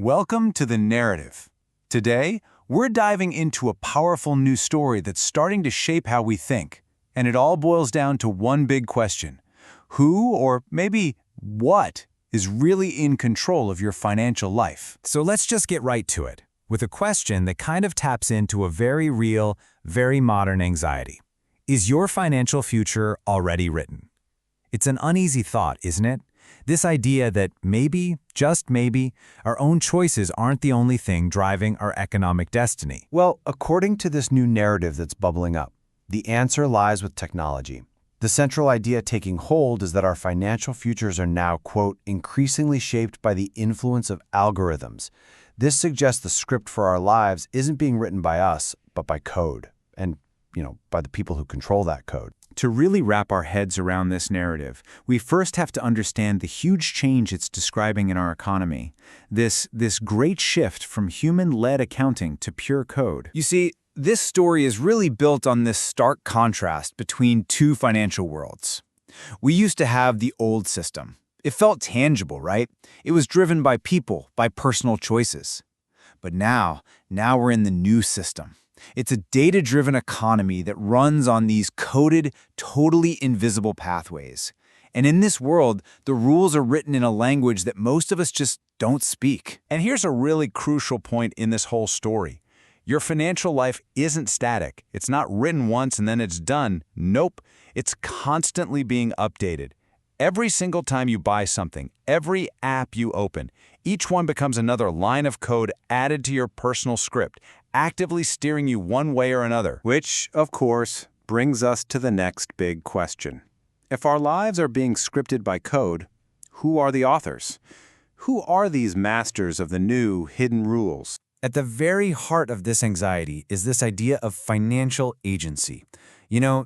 Welcome to The Narrative. Today, we're diving into a powerful new story that's starting to shape how we think. And it all boils down to one big question. Who, or maybe what, is really in control of your financial life? So let's just get right to it, with a question that kind of taps into a very real, very modern anxiety. Is your financial future already written? It's an uneasy thought, isn't it? This idea that maybe, just maybe, our own choices aren't the only thing driving our economic destiny. Well, according to this new narrative that's bubbling up, the answer lies with technology. The central idea taking hold is that our financial futures are now, quote, increasingly shaped by the influence of algorithms. This suggests the script for our lives isn't being written by us, but by code, and, by the people who control that code. To really wrap our heads around this narrative, we first have to understand the huge change it's describing in our economy. This great shift from human-led accounting to pure code. You see, this story is really built on this stark contrast between two financial worlds. We used to have the old system. It felt tangible, right? It was driven by people, by personal choices. But now we're in the new system. It's a data-driven economy that runs on these coded, totally invisible pathways. And in this world, the rules are written in a language that most of us just don't speak. And here's a really crucial point in this whole story. Your financial life isn't static. It's not written once and then it's done. Nope. It's constantly being updated. Every single time you buy something, every app you open, each one becomes another line of code added to your personal script, actively steering you one way or another. Which, of course, brings us to the next big question. If our lives are being scripted by code, who are the authors? Who are these masters of the new hidden rules? At the very heart of this anxiety is this idea of financial agency.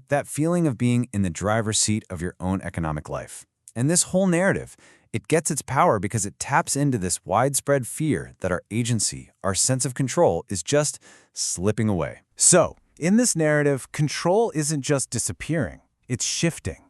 That feeling of being in the driver's seat of your own economic life. And this whole narrative, it gets its power because it taps into this widespread fear that our agency, our sense of control, is just slipping away. So, in this narrative, control isn't just disappearing, it's shifting.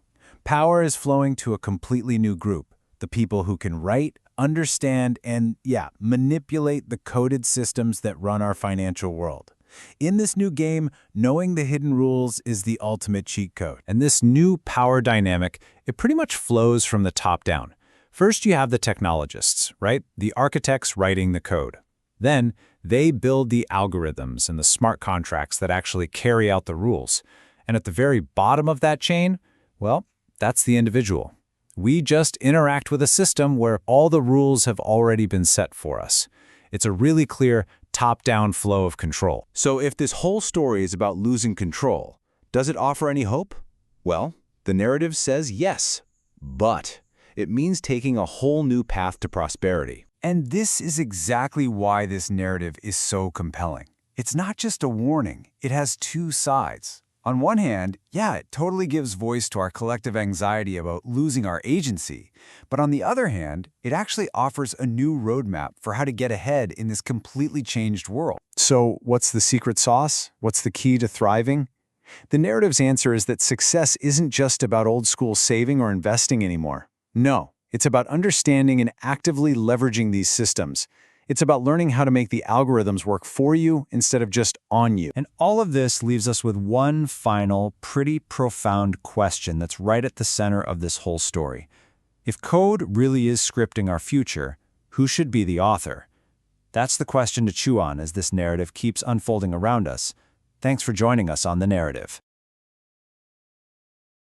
Power is flowing to a completely new group, the people who can write, understand, and, manipulate the coded systems that run our financial world. In this new game, knowing the hidden rules is the ultimate cheat code. And this new power dynamic, it pretty much flows from the top down. First, you have the technologists, right? The architects writing the code. Then, they build the algorithms and the smart contracts that actually carry out the rules. And at the very bottom of that chain, well, that's the individual. We just interact with a system where all the rules have already been set for us. It's a really clear top-down flow of control. So if this whole story is about losing control, does it offer any hope? Well, the narrative says yes, but it means taking a whole new path to prosperity. And this is exactly why this narrative is so compelling. It's not just a warning, it has two sides. On one hand, it totally gives voice to our collective anxiety about losing our agency. But on the other hand, it actually offers a new roadmap for how to get ahead in this completely changed world. So what's the secret sauce? What's the key to thriving? The narrative's answer is that success isn't just about old-school saving or investing anymore. No, it's about understanding and actively leveraging these systems. It's about learning how to make the algorithms work for you instead of just on you. And all of this leaves us with one final, pretty profound question that's right at the center of this whole story. If code really is scripting our future, who should be the author? That's the question to chew on as this narrative keeps unfolding around us. Thanks for joining us on The Narrative.